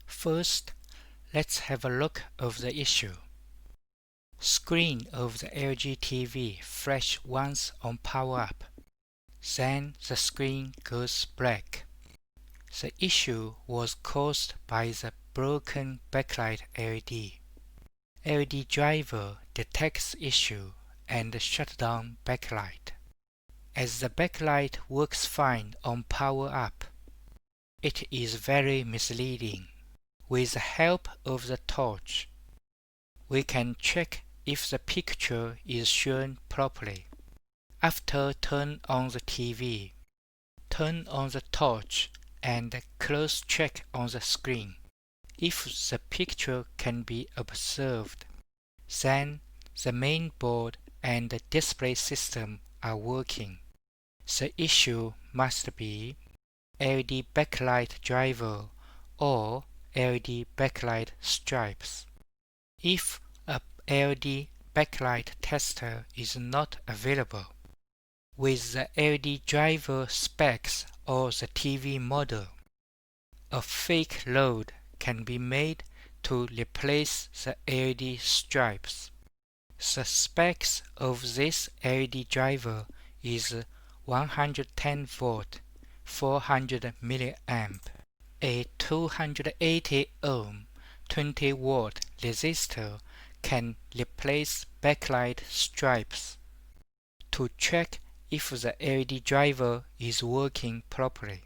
First, let's have a look of the issue. Screen of the LG TV flash once on power up. Then the screen goes black. The issue was caused by the broken backlight LED. LED driver detects issue and shuts down backlight. As the backlight works fine on power up, it is very misleading. With the help of the torch, we can check if the picture is shown properly. After turn on the TV, turn on the torch and close check on the screen. If the picture can be observed, then the main board and the display system are working. The issue must be LED backlight driver or LED backlight stripes. If a LED backlight tester is not available, with the LED driver specs or the TV model, a fake load can be made to replace the LED stripes. The specs of this LED driver is 110 volt, 400 milliamp, a 280 ohm, 20 watt resistor can replace backlight stripes. To check if the LED driver is working properly,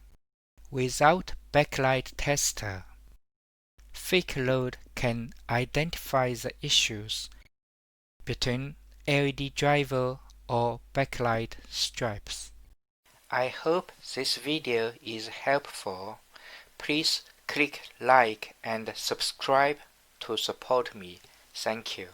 without backlight tester, fake load can identify the issues between LED driver or backlight stripes. I hope this video is helpful. Please click like and subscribe to support me. Thank you.